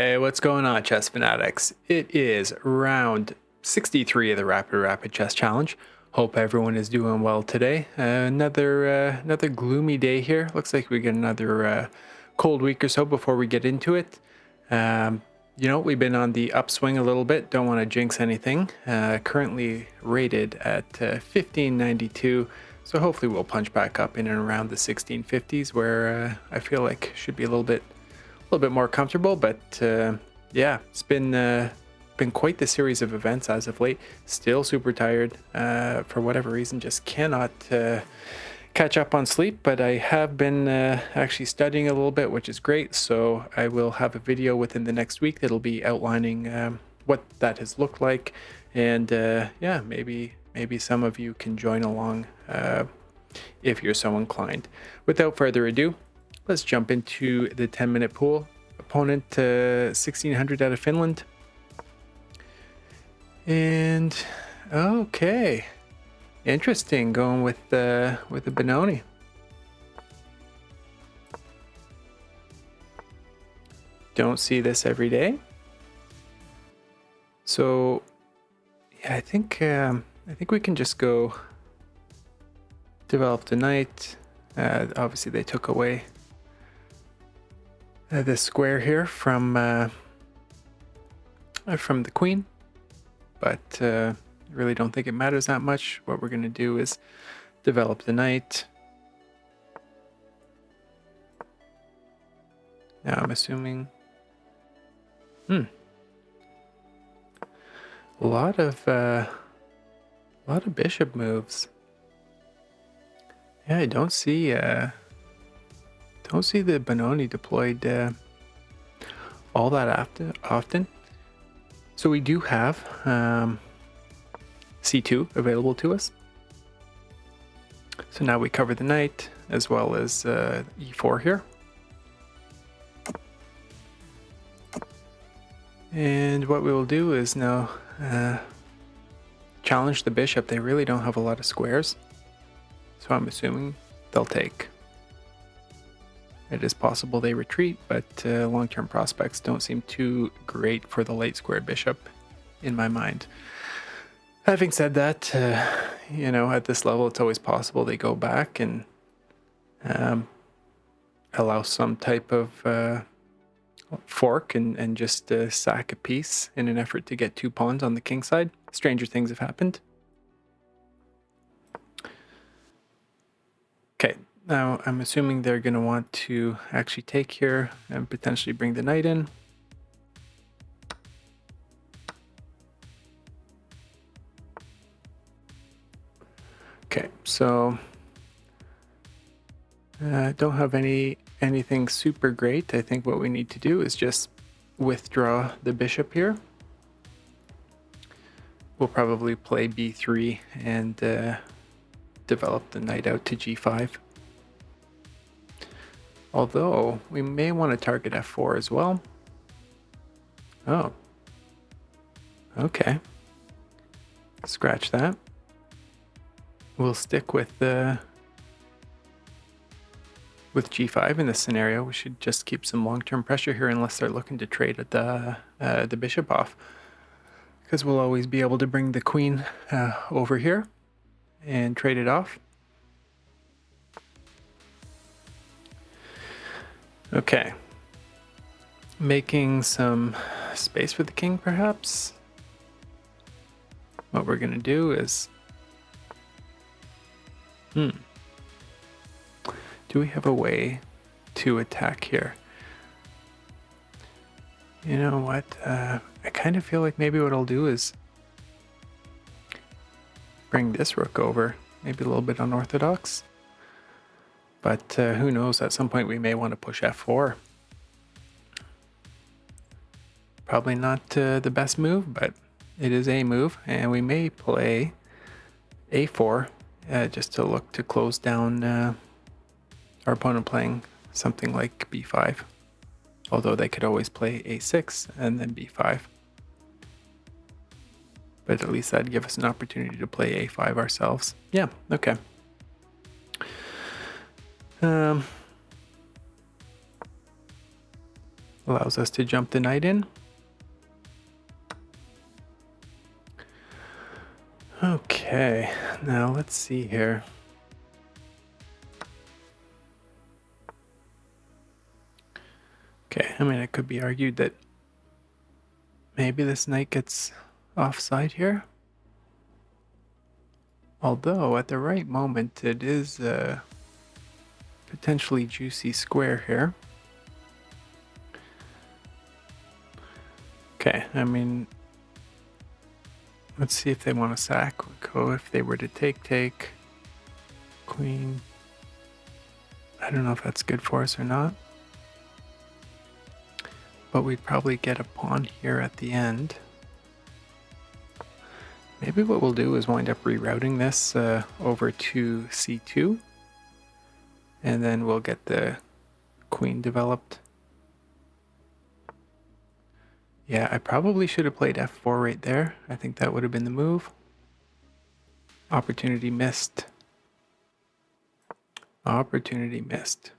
Hey, what's going on, chess fanatics? It is round 63 of the Rapid Chess Challenge. Hope everyone is doing well today. Another gloomy day here. Looks like we get another cold week or so before we get into it. We've been on the upswing a little bit. Don't want to jinx anything. Currently rated at 1592. So hopefully we'll punch back up in and around the 1650s, where I feel like should be a little bit more comfortable. But it's been quite the series of events as of late. Still super tired for whatever reason, just cannot catch up on sleep. But I have been actually studying a little bit, which is great. So I will have a video within the next week that'll be outlining what that has looked like, and maybe some of you can join along if you're so inclined. Without further ado, let's jump into the 10-minute pool. Opponent 1600 out of Finland. And okay, interesting, going with the Benoni. Don't see this every day. So yeah, I think we can just go develop the knight. Obviously they took away this square here from the queen, but really don't think it matters that much. What we're going to do is develop the knight. Now I'm assuming a lot of bishop moves. Yeah, I don't see the Benoni deployed all that often. So we do have c2 available to us. So now we cover the knight as well as e4 here. And what we will do is now challenge the bishop. They really don't have a lot of squares, so I'm assuming they'll take. It is possible they retreat, but long-term prospects don't seem too great for the late square bishop in my mind. Having said that, at this level, it's always possible they go back and allow some type of fork and just sack a piece in an effort to get 2 pawns on the king side. Stranger things have happened. Okay. Now, I'm assuming they're going to want to actually take here and potentially bring the knight in. Okay, so don't have anything super great. I think what we need to do is just withdraw the bishop here. We'll probably play b3 and develop the knight out to g5. Although, we may want to target f4 as well. Oh. Okay. Scratch that. We'll stick with g5 in this scenario. We should just keep some long-term pressure here unless they're looking to trade at the bishop off. Because we'll always be able to bring the queen over here and trade it off. Okay, making some space for the king, perhaps. What we're going to do is... Do we have a way to attack here? You know what? I kind of feel like maybe what I'll do is bring this rook over. Maybe a little bit unorthodox. But who knows, at some point we may want to push f4. Probably not the best move, but it is a move. And we may play a4 just to look to close down our opponent playing something like b5. Although they could always play a6 and then b5. But at least that'd give us an opportunity to play a5 ourselves. Yeah, okay. Allows us to jump the knight in. Okay, now let's see here. Okay, I mean, it could be argued that maybe this knight gets offside here. Although, at the right moment, it is a potentially juicy square here. Okay, I mean, let's see if they want to sack. Go if they were to take queen. I don't know if that's good for us or not. But we'd probably get a pawn here at the end. Maybe what we'll do is wind up rerouting this over to c2. And then we'll get the queen developed. Yeah, I probably should have played f4 right there. I think that would have been the move. Opportunity missed. Opportunity missed.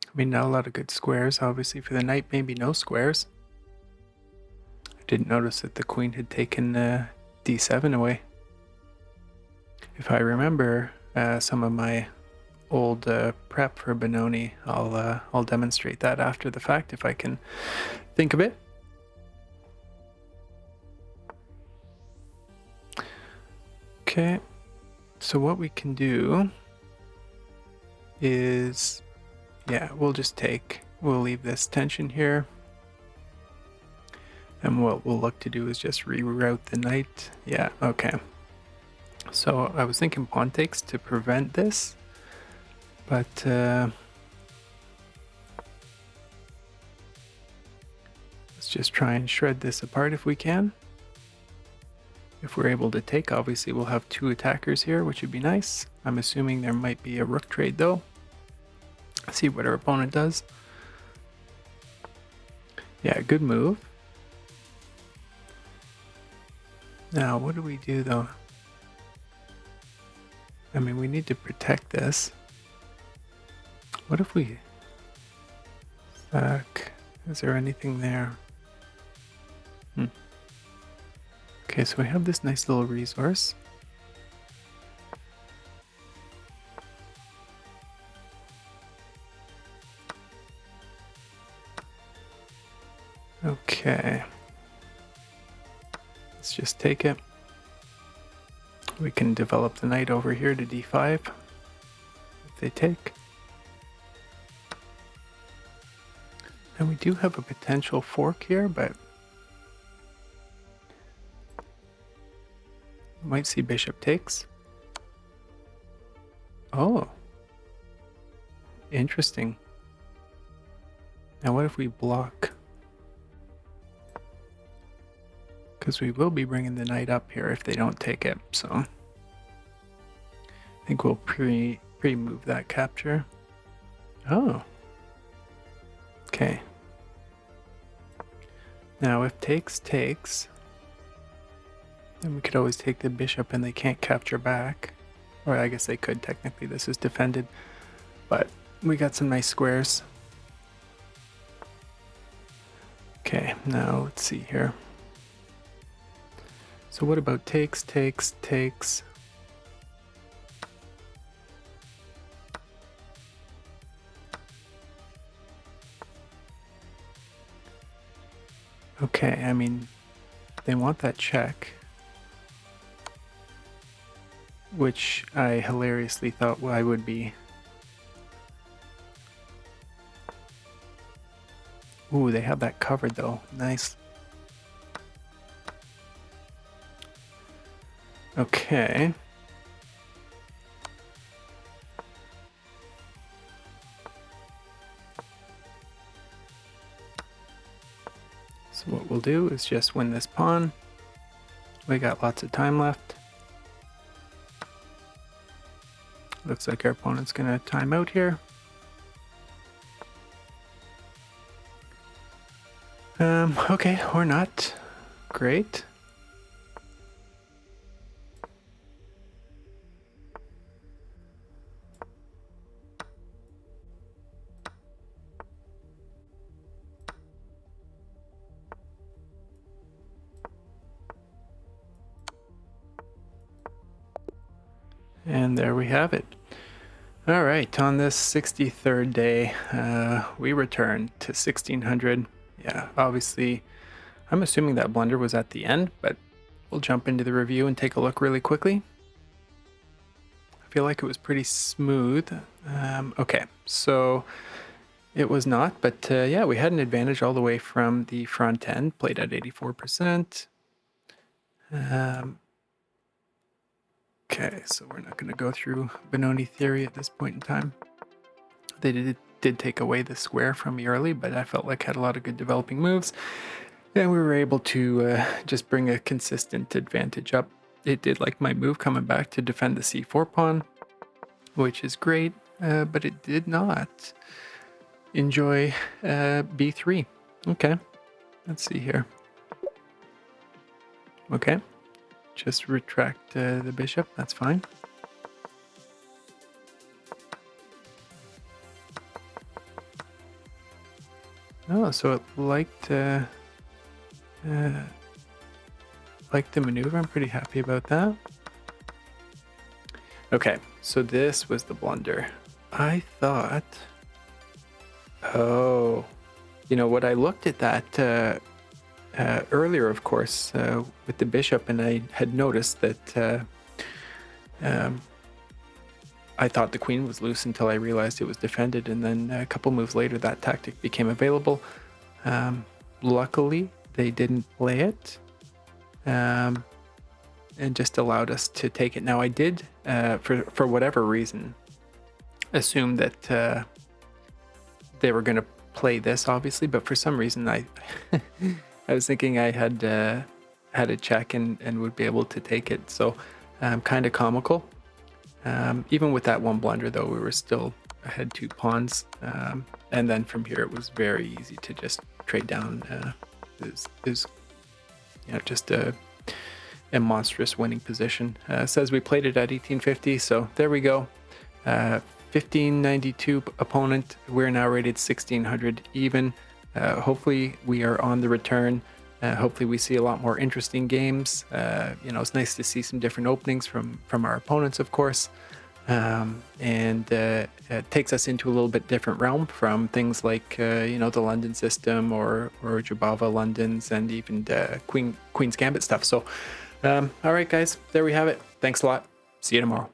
I mean, not a lot of good squares, obviously, for the knight. Maybe no squares. I didn't notice that the queen had taken d7 away. If I remember some of my old prep for Benoni, I'll demonstrate that after the fact if I can think of it. Okay, so what we can do is, yeah, we'll just take, we'll leave this tension here. And what we'll look to do is just reroute the knight. Yeah, okay. So I was thinking pawn takes to prevent this, but let's just try and shred this apart if we can. If we're able to take, obviously we'll have two attackers here, which would be nice. I'm assuming there might be a rook trade though. Let's see what our opponent does. Yeah, good move. Now, what do we do though? I mean, we need to protect this. What if we sack? Is there anything there? Okay, so we have this nice little resource. Okay. Let's just take it. We can develop the knight over here to d5 if they take. And we do have a potential fork here, but might see bishop takes. Oh. Interesting. Now what if we block? Because we will be bringing the knight up here if they don't take it, so I think we'll pre-move that capture. Oh. Okay. Now if takes, then we could always take the bishop and they can't capture back. Or I guess they could technically, this is defended. But we got some nice squares. Okay, now let's see here. So what about takes? Okay, I mean, they want that check, which I hilariously thought I would be. Ooh, they have that covered though. Nice. Okay. So what we'll do is just win this pawn. We got lots of time left. Looks like our opponent's gonna time out here. Okay, or not. Great. And there we have it. All right, on this 63rd day, we returned to 1600. Yeah, obviously, I'm assuming that blunder was at the end, but we'll jump into the review and take a look really quickly. I feel like it was pretty smooth. Okay, so it was not, but yeah, we had an advantage all the way from the front end, played at 84%. Okay, so we're not going to go through Benoni theory at this point in time. They did take away the square from me early, but I felt like I had a lot of good developing moves. And we were able to just bring a consistent advantage up. It did like my move coming back to defend the c4 pawn, which is great, but it did not enjoy b3. Okay, let's see here. Okay, just retract the bishop, that's fine. Oh, so it liked the maneuver. I'm pretty happy about that. Okay, so this was the blunder. I thought, oh, you know what? I looked at that earlier, of course, with the bishop, and I had noticed that I thought the queen was loose until I realized it was defended, and then a couple moves later that tactic became available. Luckily, they didn't play it, and just allowed us to take it. Now, I did, for whatever reason, assume that they were going to play this, obviously, but for some reason I I was thinking I had a check and would be able to take it. So kind of comical. Even with that one blunder, though, we were still ahead 2 pawns. And then from here, it was very easy to just trade down. Is just a monstrous winning position. Says we played it at 1850, so there we go. 1592 opponent. We're now rated 1600 even. Hopefully we are on the return. Hopefully we see a lot more interesting games. It's nice to see some different openings from our opponents, of course. And it takes us into a little bit different realm from things like, the London system or Jabava Londons and even Queen's Gambit stuff. So, all right, guys, there we have it. Thanks a lot. See you tomorrow.